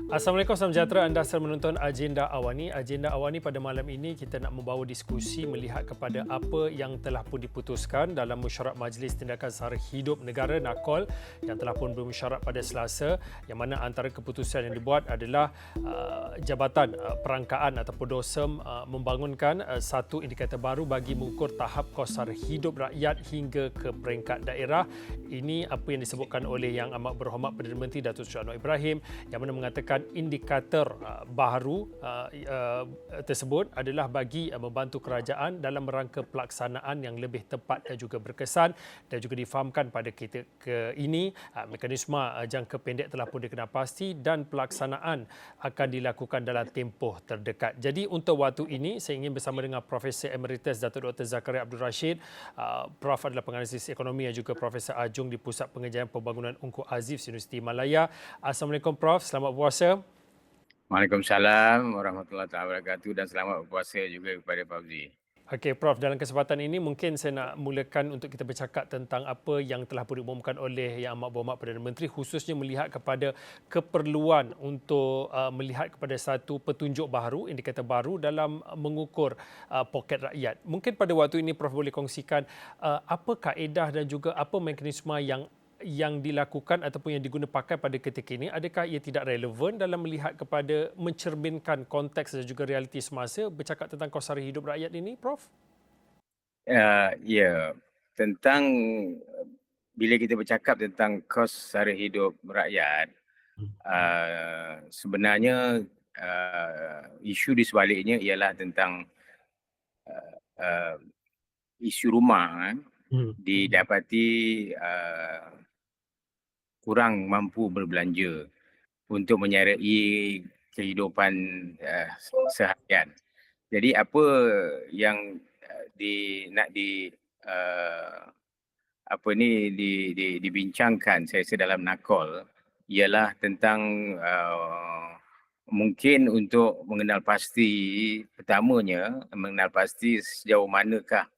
Assalamualaikum, salam sejahtera. Anda sedang menonton Agenda Awani. Agenda Awani pada malam ini kita nak membawa diskusi melihat kepada apa yang telah pun diputuskan dalam mesyuarat Majlis Tindakan Sara Hidup Negara (NAKOL) yang telah pun bermesyuarat pada Selasa, yang mana antara keputusan yang dibuat adalah Jabatan Perangkaan ataupun DOSEM membangunkan satu indikator baru bagi mengukur tahap kos sara hidup rakyat hingga ke peringkat daerah. Ini apa yang disebutkan oleh Yang Amat Berhormat Perdana Menteri Datuk Seri Anwar Ibrahim, yang mana mengatakan indikator baharu tersebut adalah bagi membantu kerajaan dalam rangka pelaksanaan yang lebih tepat dan juga berkesan, dan juga difahamkan pada kita ini mekanisme jangka pendek telah pun dikenal pasti dan pelaksanaan akan dilakukan dalam tempoh terdekat. Jadi untuk waktu ini saya ingin bersama dengan Profesor Emeritus Datuk Dr. Zakaria Abdul Rashid. Prof adalah penganalisis ekonomi dan juga Profesor Ajung di Pusat Pengajian Pembangunan Ungku Aziz Universiti Malaya. Assalamualaikum Prof, selamat berpuasa. Waalaikumsalam warahmatullahi wabarakatuh dan selamat berpuasa juga kepada Fauzi. Okey Prof, dalam kesempatan ini mungkin saya nak mulakan untuk kita bercakap tentang apa yang telah pun diumumkan oleh Yang Amat Berhormat Perdana Menteri, khususnya melihat kepada keperluan untuk melihat kepada satu petunjuk baru, indikator baru dalam mengukur poket rakyat. Mungkin pada waktu ini Prof boleh kongsikan apa kaedah dan juga apa mekanisme yang dilakukan ataupun yang diguna pakai pada ketika ini. Adakah ia tidak relevan dalam melihat kepada mencerminkan konteks dan juga realiti semasa bercakap tentang kos sara hidup rakyat ini, Prof? Ya, tentang bila kita bercakap tentang kos sara hidup rakyat, sebenarnya isu di sebaliknya ialah tentang uh, isu rumah didapati kurang mampu berbelanja untuk menyerai kehidupan seharian. Jadi apa yang nak dibincangkan saya rasa dalam NAKOL ialah tentang mungkin untuk mengenal pasti, pertamanya mengenal pasti sejauh manakah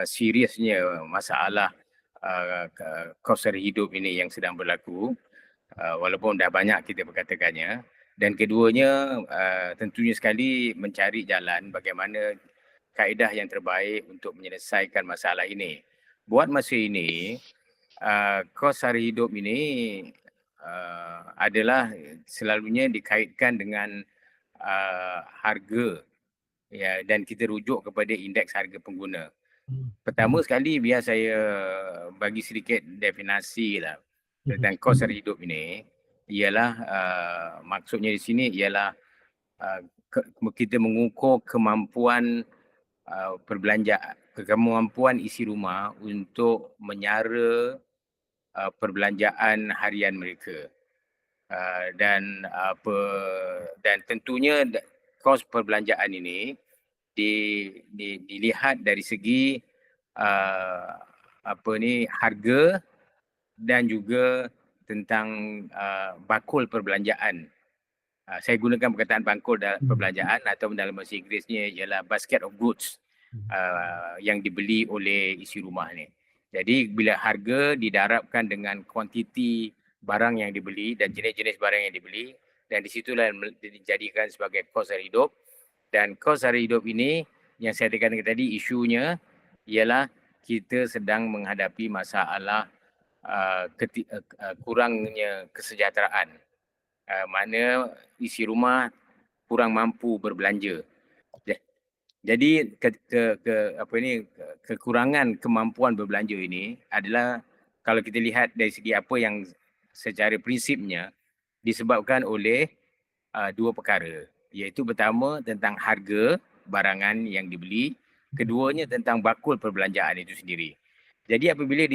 seriusnya masalah kos sara hidup ini yang sedang berlaku, walaupun dah banyak kita berkatakannya. Dan keduanya tentunya sekali mencari jalan bagaimana kaedah yang terbaik untuk menyelesaikan masalah ini. Buat masa ini, kos sara hidup ini adalah selalunya dikaitkan dengan harga, ya, dan kita rujuk kepada indeks harga pengguna. Pertama sekali biar saya bagi sedikit definasi lah tentang kos sara hidup ini, ialah maksudnya di sini ialah kita mengukur kemampuan kemampuan isi rumah untuk menyara perbelanjaan harian mereka. Dan tentunya kos perbelanjaan ini dilihat dari segi harga dan juga tentang bakul perbelanjaan. Saya gunakan perkataan bakul perbelanjaan atau dalam bahasa Inggerisnya ialah basket of goods yang dibeli oleh isi rumah ni. Jadi bila harga didarabkan dengan kuantiti barang yang dibeli dan jenis-jenis barang yang dibeli, dan di situlah dijadikan sebagai kos sara hidup. Dan kos sara hidup ini yang saya katakan tadi, isunya ialah kita sedang menghadapi masalah kurangnya kesejahteraan, mana isi rumah kurang mampu berbelanja. Jadi kekurangan kemampuan berbelanja ini adalah, kalau kita lihat dari segi apa yang secara prinsipnya disebabkan oleh dua perkara, iaitu pertama tentang harga barangan yang dibeli, keduanya tentang bakul perbelanjaan itu sendiri. Jadi apabila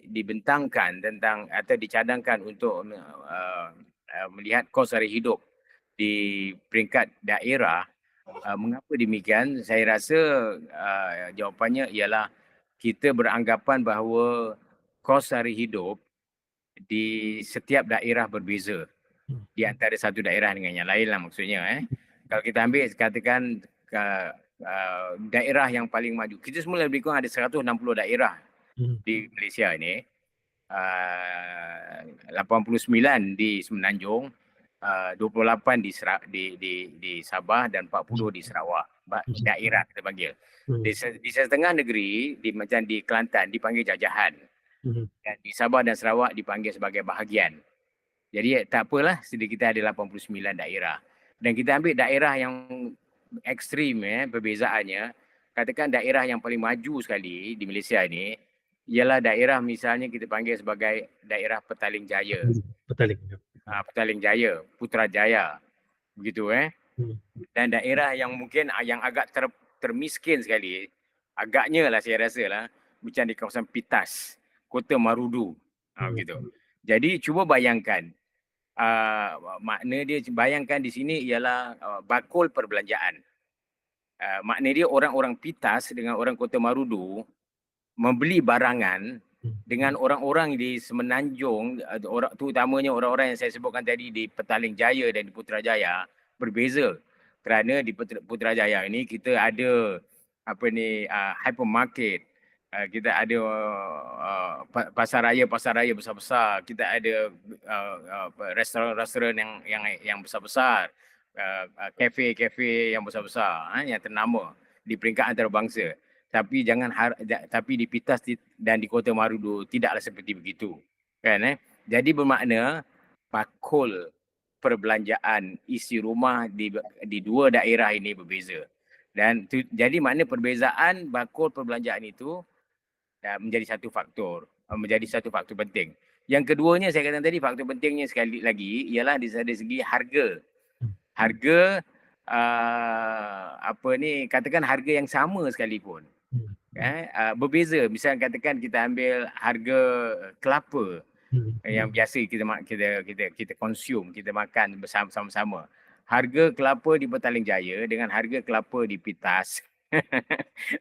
dibentangkan tentang atau dicadangkan untuk melihat kos sara hidup di peringkat daerah, mengapa demikian? Saya rasa jawapannya ialah kita beranggapan bahawa kos sara hidup di setiap daerah berbeza, di antara satu daerah dengan yang lain lah maksudnya. Kalau kita ambil katakan daerah yang paling maju, kita semua lebih kurang ada 160 daerah di Malaysia ini. 89 di Semenanjung, 28 di Sabah dan 40 di Sarawak. Daerah kita panggil. Di setengah negeri, macam di Kelantan dipanggil jajahan. Dan di Sabah dan Sarawak dipanggil sebagai bahagian. Jadi tak apalah, kita ada 89 daerah. Dan kita ambil daerah yang ekstrim perbezaannya. Katakan daerah yang paling maju sekali di Malaysia ini ialah daerah misalnya kita panggil sebagai daerah Petaling Jaya. Petaling Jaya, Putrajaya. Begitu Dan daerah yang mungkin yang agak termiskin sekali, agaknya lah saya rasa lah, macam di kawasan Pitas, Kota Marudu. Begitu. Jadi cuba bayangkan, makna dia bayangkan di sini ialah bakul perbelanjaan. Makna dia orang-orang Pitas dengan orang Kota Marudu membeli barangan dengan orang-orang di Semenanjung, terutamanya orang-orang yang saya sebutkan tadi di Petaling Jaya dan di Putrajaya berbeza. Kerana di Putrajaya ini kita ada hypermarket, kita ada pasar raya besar-besar, kita ada restoran-restoran yang besar-besar, kafe-kafe yang besar-besar yang ternama di peringkat antarabangsa. Tapi tapi di Pitas dan di Kota Marudu tidaklah seperti begitu. Kan Jadi bermakna bakul perbelanjaan isi rumah di dua daerah ini berbeza. Dan jadi makna perbezaan bakul perbelanjaan itu menjadi satu faktor penting. Yang keduanya saya katakan tadi, faktor pentingnya sekali lagi ialah dari segi harga. Harga katakan harga yang sama sekalipun berbeza. Misalnya katakan kita ambil harga kelapa yang biasa kita consume, kita makan bersama-sama. Harga kelapa di Petaling Jaya dengan harga kelapa di Pitas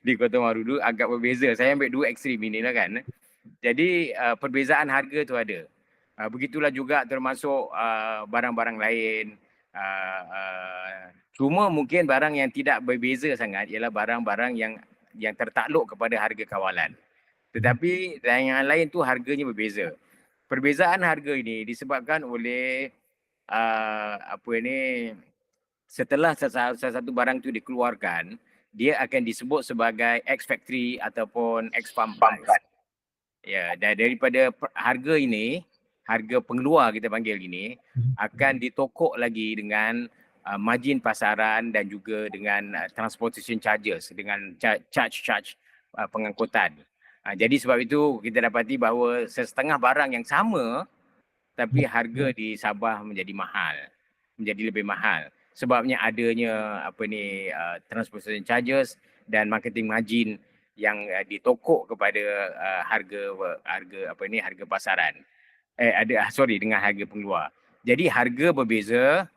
di Kota Marudu agak berbeza. Saya ambil dua ekstrim inilah kan. Jadi perbezaan harga tu ada. Begitulah juga termasuk barang-barang lain. Cuma mungkin barang yang tidak berbeza sangat ialah barang-barang yang tertakluk kepada harga kawalan. Tetapi yang lain tu harganya berbeza. Perbezaan harga ini disebabkan oleh setelah satu barang tu dikeluarkan, dia akan disebut sebagai ex-factory ataupun ex-farm price. Ya, dan daripada harga ini, harga pengeluar kita panggil ini, akan ditokok lagi dengan margin pasaran dan juga dengan transportation charges, dengan charge pengangkutan. Jadi sebab itu kita dapati bahawa setengah barang yang sama tapi harga di Sabah menjadi lebih mahal. Sebabnya adanya transportation charges dan marketing margin yang ditokok kepada harga pasaran. Dengan harga pengeluar. Jadi harga berbeza,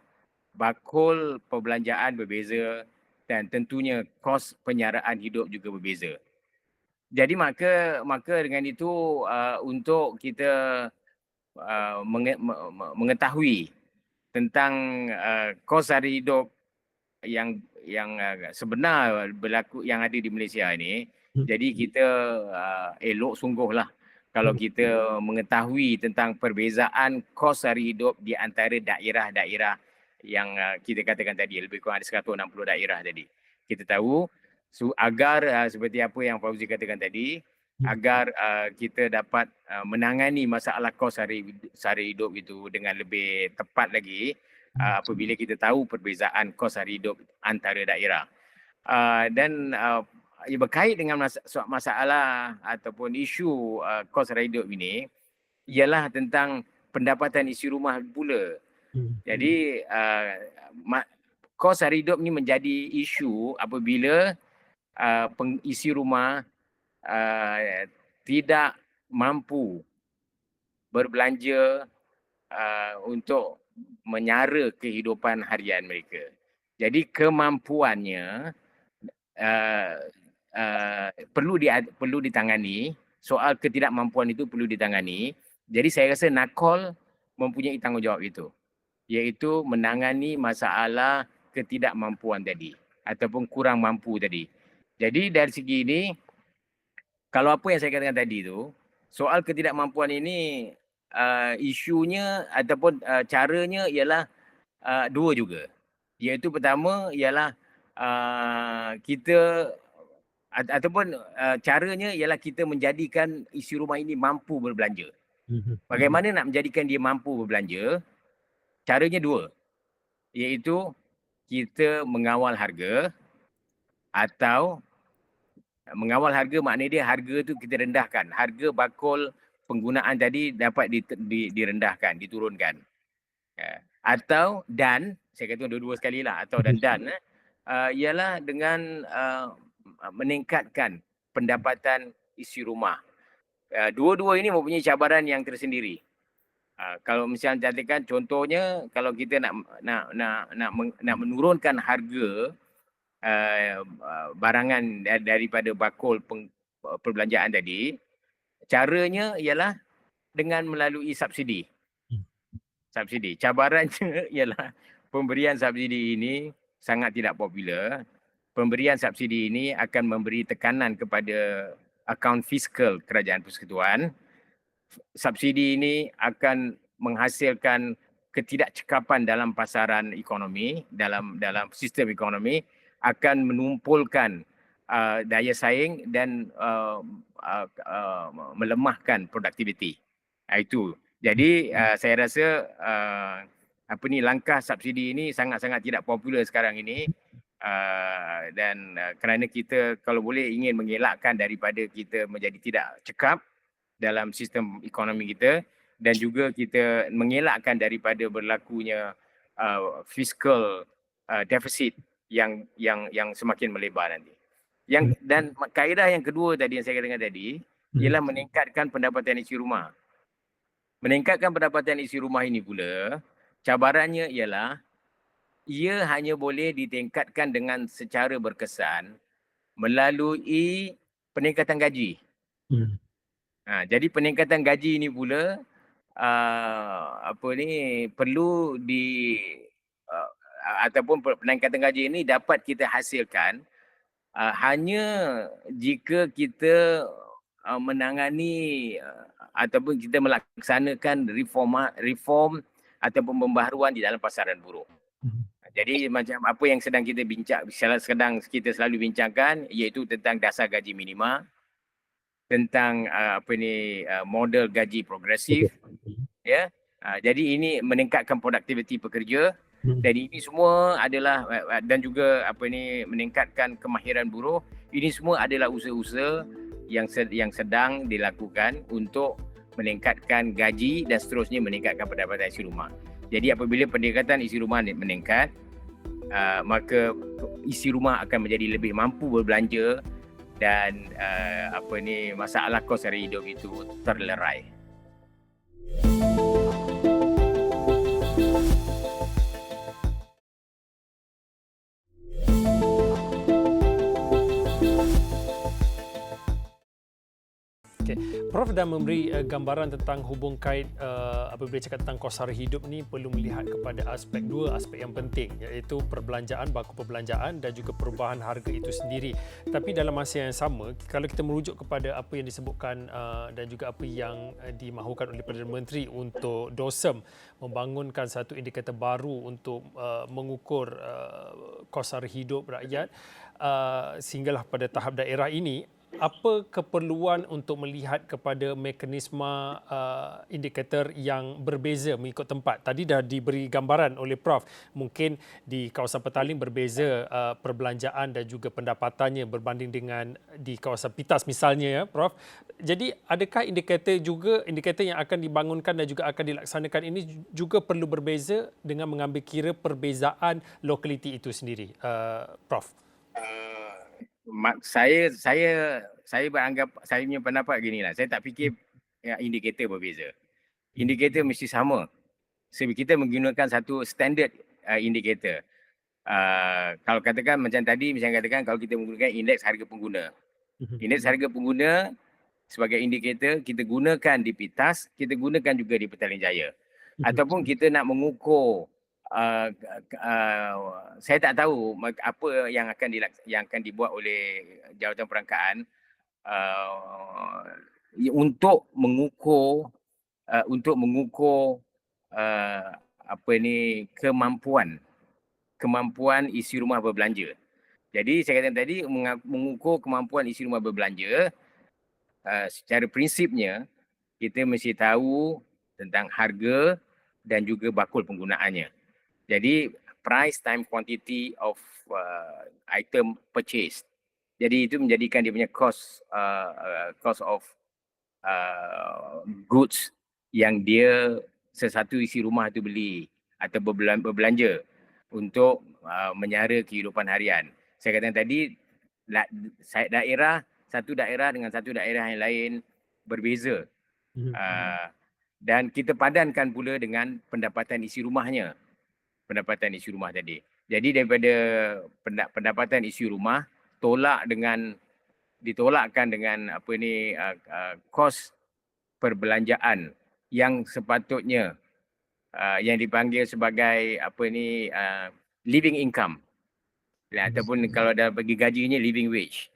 bakul perbelanjaan berbeza dan tentunya kos penyaraan hidup juga berbeza. Jadi maka dengan itu untuk kita mengetahui tentang kos hari hidup yang sebenar berlaku yang ada di Malaysia ini, jadi kita elok sungguhlah kalau kita mengetahui tentang perbezaan kos hari hidup di antara daerah-daerah yang kita katakan tadi, lebih kurang ada 160 daerah tadi. Kita tahu agar seperti apa yang Fauzi katakan tadi, agar kita dapat menangani masalah kos sehari hidup itu dengan lebih tepat lagi apabila kita tahu perbezaan kos sehari hidup antara daerah. Dan berkait dengan masalah ataupun isu kos sehari hidup ini ialah tentang pendapatan isi rumah pula. Jadi kos sehari hidup ni menjadi isu apabila pengisi rumah tidak mampu berbelanja untuk menyara kehidupan harian mereka. Jadi kemampuannya perlu ditangani. Soal ketidakmampuan itu perlu ditangani. Jadi saya rasa NACOL mempunyai tanggungjawab itu, iaitu menangani masalah ketidakmampuan tadi ataupun kurang mampu tadi. Jadi dari segi ini, kalau apa yang saya katakan tadi tu, soal ketidakmampuan ini isunya ataupun caranya ialah dua juga. Iaitu pertama ialah kita ataupun caranya ialah kita menjadikan isi rumah ini mampu berbelanja. Bagaimana nak menjadikan dia mampu berbelanja? Caranya dua, iaitu kita mengawal harga, atau mengawal harga maknanya dia harga tu kita rendahkan. Harga bakul penggunaan tadi dapat direndahkan, diturunkan. Atau dan, saya kata dua-dua sekali lah, atau dan ialah dengan meningkatkan pendapatan isi rumah. Dua-dua ini mempunyai cabaran yang tersendiri. Kalau misalnya katakan contohnya, kalau kita nak menurunkan harga barangan daripada bakul perbelanjaan tadi, caranya ialah dengan melalui subsidi. Subsidi. Cabarannya ialah pemberian subsidi ini sangat tidak popular. Pemberian subsidi ini akan memberi tekanan kepada akaun fiskal kerajaan persekutuan. Subsidi ini akan menghasilkan ketidakcekapan dalam pasaran ekonomi, dalam sistem ekonomi, akan menumpulkan daya saing dan melemahkan produktiviti. Itu. Jadi saya rasa langkah subsidi ini sangat-sangat tidak popular sekarang ini. Dan kerana kita kalau boleh ingin mengelakkan daripada kita menjadi tidak cekap dalam sistem ekonomi kita, dan juga kita mengelakkan daripada berlakunya fiscal deficit yang semakin melebar nanti. Dan kaedah yang kedua tadi yang saya katakan tadi ialah meningkatkan pendapatan isi rumah. Meningkatkan pendapatan isi rumah ini pula, cabarannya ialah ia hanya boleh ditingkatkan dengan secara berkesan melalui peningkatan gaji. Jadi peningkatan gaji ini pula perlu ataupun peningkatan gaji ini dapat kita hasilkan hanya jika kita menangani ataupun kita melaksanakan reform ataupun pembaharuan di dalam pasaran buruh. Jadi macam apa yang sedang kita selalu bincangkan, iaitu tentang dasar gaji minima, tentang model gaji progresif, ya. Jadi ini meningkatkan produktiviti pekerja, dan ini semua adalah dan juga meningkatkan kemahiran buruh. Ini semua adalah usaha-usaha yang sedang dilakukan untuk meningkatkan gaji dan seterusnya meningkatkan pendapatan isi rumah. Jadi apabila pendekatan isi rumah meningkat, maka isi rumah akan menjadi lebih mampu berbelanja, dan masalah kos sara hidup itu terlerai. Okay. Prof dah memberi gambaran tentang hubung kait apabila cakap tentang kos sara hidup ni perlu melihat kepada dua aspek yang penting, iaitu perbelanjaan, baku perbelanjaan dan juga perubahan harga itu sendiri. Tapi dalam masa yang sama, kalau kita merujuk kepada apa yang disebutkan dan juga apa yang dimahukan oleh Perdana Menteri untuk DOSEM membangunkan satu indikator baru untuk mengukur kos sara hidup rakyat sehinggalah pada tahap daerah ini, apa keperluan untuk melihat kepada mekanisme indikator yang berbeza mengikut tempat? Tadi dah diberi gambaran oleh Prof. Mungkin di kawasan Petaling berbeza perbelanjaan dan juga pendapatannya berbanding dengan di kawasan Pitas misalnya, ya Prof. Jadi adakah indikator yang akan dibangunkan dan juga akan dilaksanakan ini juga perlu berbeza dengan mengambil kira perbezaan lokaliti itu sendiri, Prof? Saya beranggap, saya punya pendapat ginilah, saya tak fikir indikator berbeza. Indikator mesti sama. Sebab kita menggunakan satu standard indikator. Kalau katakan macam tadi, misalnya katakan kalau kita menggunakan indeks harga pengguna. Indeks harga pengguna sebagai indikator kita gunakan di Pitas, kita gunakan juga di Petaling Jaya. Ataupun kita nak mengukur saya tak tahu apa yang akan dibuat oleh Jawatan Perangkaan untuk mengukur apa ni kemampuan isi rumah berbelanja. Jadi saya katakan tadi mengukur kemampuan isi rumah berbelanja, secara prinsipnya kita mesti tahu tentang harga dan juga bakul penggunaannya. Jadi price time quantity of item purchase. Jadi itu menjadikan dia punya cost of goods yang dia sesuatu isi rumah tu beli atau berbelanja untuk menyara kehidupan harian. Saya katakan tadi satu daerah dengan satu daerah yang lain berbeza. Dan kita padankan pula dengan pendapatan isi rumahnya. Pendapatan isi rumah tadi. Jadi daripada pendapatan isi rumah ditolakkan dengan kos perbelanjaan yang sepatutnya yang dipanggil sebagai living income. Ataupun kalau dah bagi gajinya living wage.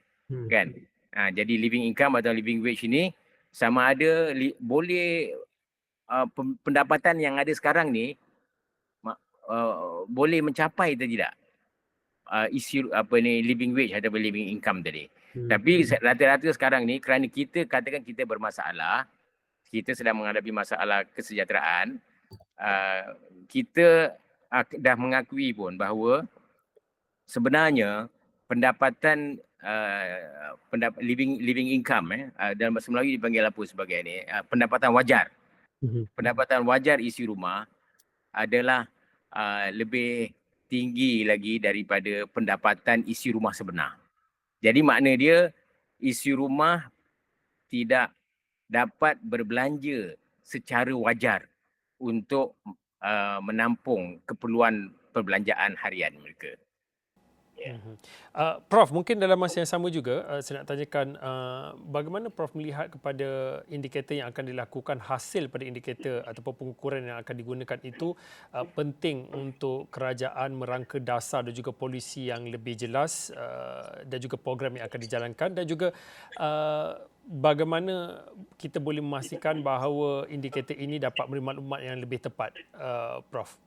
Kan? Jadi living income atau living wage ini sama ada boleh pendapatan yang ada sekarang ni boleh mencapai atau tidak isi living wage atau living income tadi. Tapi rata-rata sekarang ni kerana kita katakan kita bermasalah, kita sedang menghadapi masalah kesejahteraan, kita dah mengakui pun bahawa sebenarnya pendapatan living income dalam bahasa Melayu dipanggil apa sebagai ni, pendapatan wajar. Pendapatan wajar isi rumah adalah lebih tinggi lagi daripada pendapatan isi rumah sebenar. Jadi makna dia isi rumah tidak dapat berbelanja secara wajar untuk menampung keperluan perbelanjaan harian mereka. Yeah. Prof, mungkin dalam masa yang sama juga saya nak tanyakan bagaimana Prof melihat kepada indikator yang akan dilakukan, hasil pada indikator ataupun pengukuran yang akan digunakan itu penting untuk kerajaan merangka dasar dan juga polisi yang lebih jelas dan juga program yang akan dijalankan, dan juga bagaimana kita boleh memastikan bahawa indikator ini dapat memberi maklumat yang lebih tepat, Prof?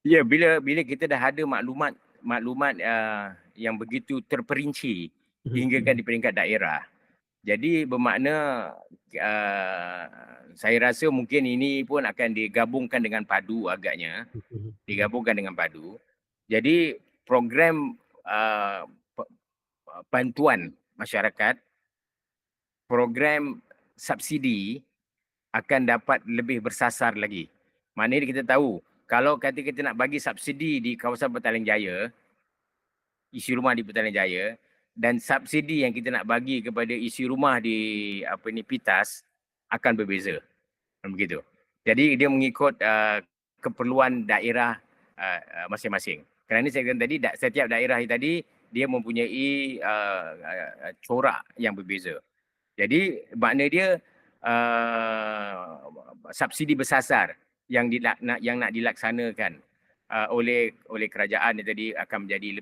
Ya, bila kita dah ada maklumat yang begitu terperinci hinggakan di peringkat daerah. Jadi bermakna saya rasa mungkin ini pun akan digabungkan dengan padu agaknya. Digabungkan dengan padu. Jadi program bantuan masyarakat, program subsidi akan dapat lebih bersasar lagi. Maknanya kita tahu kalau kata kita nak bagi subsidi di kawasan Petaling Jaya, isi rumah di Petaling Jaya, dan subsidi yang kita nak bagi kepada isi rumah di Pitas akan berbeza. Begitu. Jadi dia mengikut keperluan daerah masing-masing. Kerana saya kata tadi setiap daerah tadi dia mempunyai corak yang berbeza. Jadi makna dia subsidi bersasar yang nak dilaksanakan oleh kerajaan tadi akan menjadi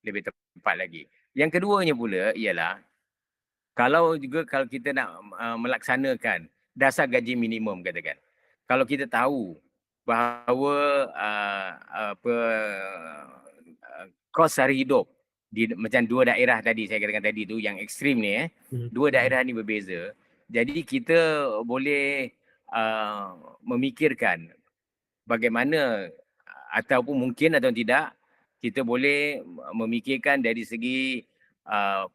lebih tepat lagi. Yang keduanya pula ialah kalau kita nak melaksanakan dasar gaji minimum katakan. Kalau kita tahu bahawa kos sara hidup di macam dua daerah tadi saya katakan tadi tu yang ekstrim ni dua daerah ni berbeza. Jadi kita boleh memikirkan bagaimana ataupun mungkin atau tidak kita boleh memikirkan dari segi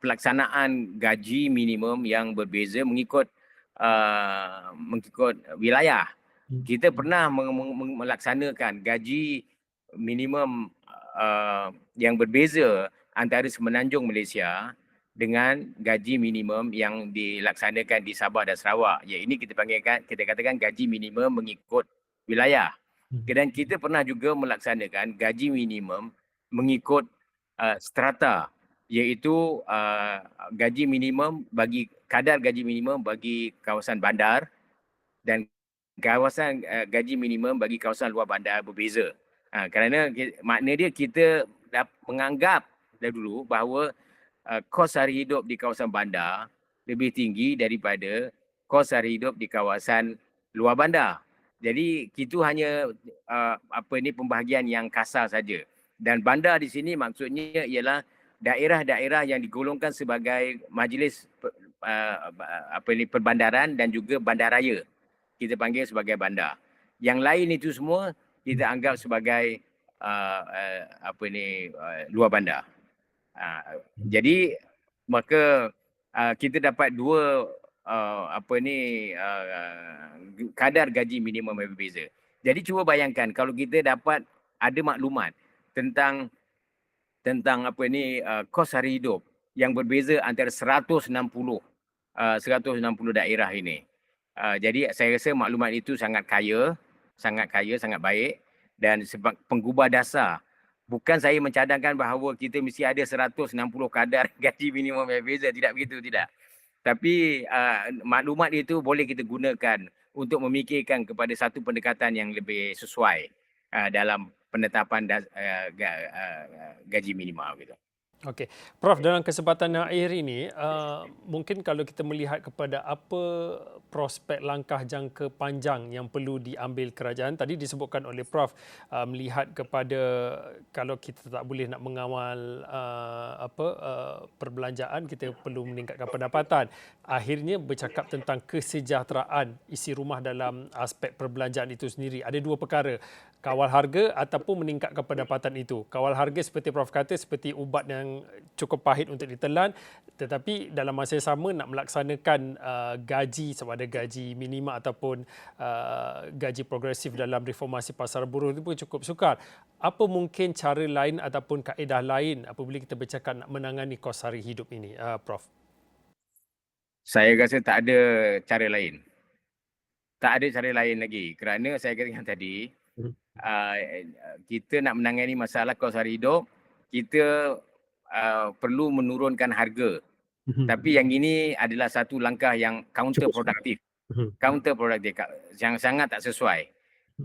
pelaksanaan gaji minimum yang berbeza mengikut wilayah. Kita pernah melaksanakan gaji minimum yang berbeza antara Semenanjung Malaysia dengan gaji minimum yang dilaksanakan di Sabah dan Sarawak. Ya, ini kita katakan gaji minimum mengikut wilayah. Dan kita pernah juga melaksanakan gaji minimum mengikut strata, iaitu gaji minimum kadar gaji minimum bagi kawasan bandar dan kawasan gaji minimum bagi kawasan luar bandar berbeza. Kerana makna dia kita dah menganggap dahulu bahawa kos sara hidup di kawasan bandar lebih tinggi daripada kos sara hidup di kawasan luar bandar. Jadi itu hanya pembahagian yang kasar saja. Dan bandar di sini maksudnya ialah daerah-daerah yang digolongkan sebagai majlis perbandaran dan juga bandaraya. Kita panggil sebagai bandar. Yang lain itu semua kita anggap sebagai luar bandar. Jadi maka kita dapat dua kadar gaji minimum yang berbeza. Jadi cuba bayangkan kalau kita dapat ada maklumat tentang kos sara hidup yang berbeza antara 160 daerah ini. Jadi saya rasa maklumat itu sangat kaya, sangat baik, dan sebab penggubah dasar. Bukan saya mencadangkan bahawa kita mesti ada 160 kadar gaji minimum yang berbeza, tidak begitu, tidak. Tapi maklumat itu boleh kita gunakan untuk memikirkan kepada satu pendekatan yang lebih sesuai dalam penetapan gaji minimum gitu. Okey, Prof, dalam kesempatan yang akhir ini, mungkin kalau kita melihat kepada apa prospek langkah jangka panjang yang perlu diambil kerajaan, tadi disebutkan oleh Prof, melihat kepada kalau kita tak boleh nak mengawal perbelanjaan, kita perlu meningkatkan pendapatan. Akhirnya bercakap tentang kesejahteraan isi rumah dalam aspek perbelanjaan itu sendiri. Ada dua perkara, kawal harga ataupun meningkatkan pendapatan itu. Kawal harga seperti Prof kata, seperti ubat yang cukup pahit untuk ditelan, tetapi dalam masa yang sama nak melaksanakan gaji, sama ada gaji minima ataupun gaji progresif dalam reformasi pasar buruh itu pun cukup sukar. Apa mungkin cara lain ataupun kaedah lain apabila kita bercakap nak menangani kos sara hidup ini, Prof? Saya rasa tak ada cara lain. Tak ada cara lain lagi kerana saya katakan tadi, kita nak menangani masalah kos sara hidup, kita perlu menurunkan harga. Tapi yang ini adalah satu langkah yang counterproduktif. Counterproduktif, yang sangat tak sesuai.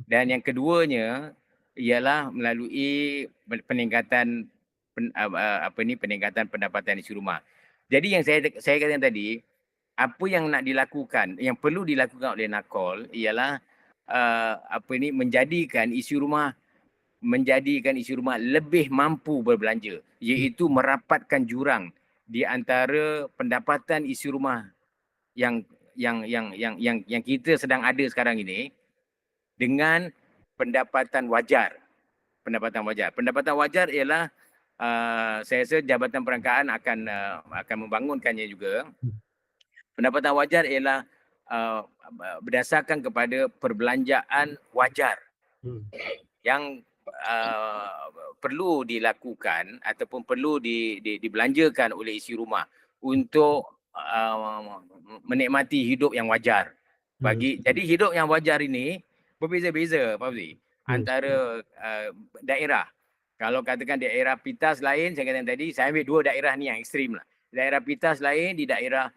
Dan yang keduanya ialah melalui peningkatan peningkatan pendapatan isi rumah. Jadi yang saya katakan tadi, apa yang nak dilakukan, yang perlu dilakukan oleh NACOL ialah menjadikan isi rumah lebih mampu berbelanja, iaitu merapatkan jurang di antara pendapatan isi rumah yang kita sedang ada sekarang ini dengan pendapatan wajar. Pendapatan wajar ialah saya rasa Jabatan Perangkaan akan membangunkannya juga. Pendapatan wajar ialah berdasarkan kepada perbelanjaan wajar yang perlu dilakukan ataupun perlu dibelanjakan oleh isi rumah untuk menikmati hidup yang wajar. Jadi hidup yang wajar ini berbeza-beza, Fauzi, antara daerah. Kalau katakan daerah Pitas lain, saya katakan tadi, saya ambil dua daerah ni yang ekstrim lah. Daerah Pitas lain, di daerah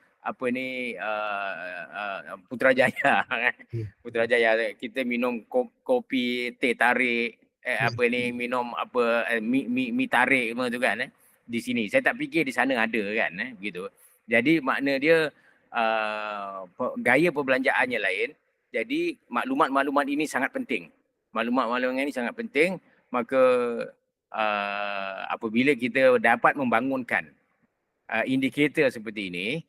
Putrajaya. Putrajaya, kita minum kopi, teh tarik, minum mi tarik semua tu kan, di sini. Saya tak fikir di sana ada kan, begitu. Jadi makna dia gaya perbelanjaannya lain. Jadi maklumat-maklumat ini sangat penting. Maklumat-maklumat ini sangat penting, maka apabila kita dapat membangunkan indikator seperti ini,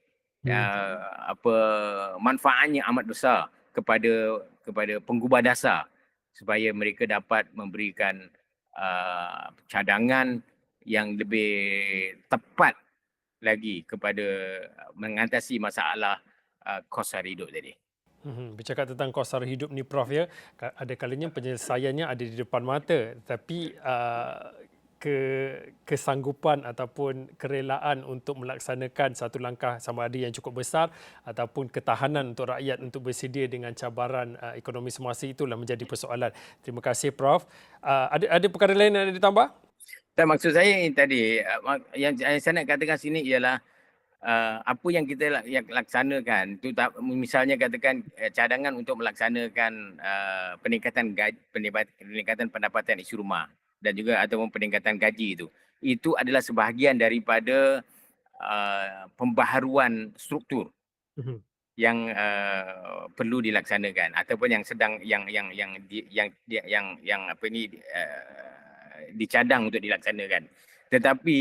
manfaatnya amat besar kepada penggubah dasar supaya mereka dapat memberikan cadangan yang lebih tepat lagi kepada mengatasi masalah kos sara hidup tadi. Bercakap tentang kos sara hidup ni, Prof, ya, ada kalanya penyelesaiannya ada di depan mata, tapi kesanggupan ataupun kerelaan untuk melaksanakan satu langkah sama ada yang cukup besar ataupun ketahanan untuk rakyat untuk bersedia dengan cabaran ekonomi semasa itulah menjadi persoalan. Terima kasih, Prof. Ada perkara lain yang ada ditambah? Dan maksud saya yang tadi, yang saya nak katakan sini ialah apa yang kita laksanakan, misalnya katakan cadangan untuk melaksanakan peningkatan pendapatan isi rumah dan juga ataupun peningkatan gaji itu adalah sebahagian daripada pembaharuan struktur perlu dilaksanakan ataupun yang sedang dicadang untuk dilaksanakan. Tetapi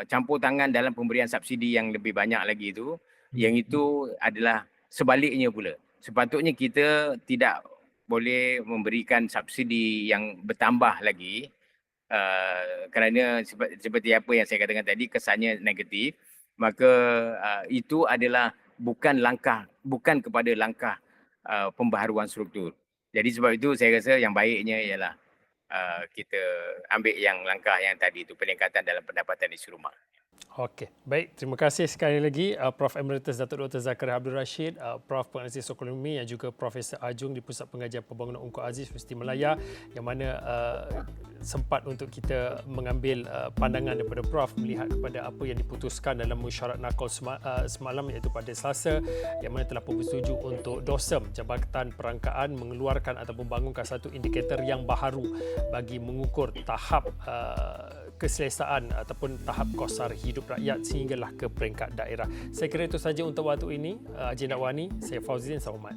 campur tangan dalam pemberian subsidi yang lebih banyak lagi itu, yang itu adalah sebaliknya pula. Sepatutnya kita tidak boleh memberikan subsidi yang bertambah lagi kerana seperti apa yang saya katakan tadi, kesannya negatif. Maka itu adalah bukan kepada langkah pembaharuan struktur. Jadi sebab itu saya rasa yang baiknya ialah kita ambil yang langkah yang tadi itu, peningkatan dalam pendapatan isi rumah. Okey, baik. Terima kasih sekali lagi Prof. Emeritus Datuk Dr. Zakaria Abdul Rashid, Prof. Penganalisis Ekonomi, yang juga Profesor Ajung di Pusat Pengajian Pembangunan Ungku Aziz Universiti Melaya, yang mana sempat untuk kita mengambil pandangan daripada Prof melihat kepada apa yang diputuskan dalam mesyuarat NACOL semalam, iaitu pada Selasa, yang mana telah pun bersetuju untuk DOSEM, Jabatan Perangkaan, mengeluarkan atau membangunkan satu indikator yang baharu bagi mengukur tahap keselesaan ataupun tahap kos sara hidup rakyat sehinggalah ke peringkat daerah. Saya kira itu saja untuk waktu ini. Agenda Wani, saya Fauzin, selamat.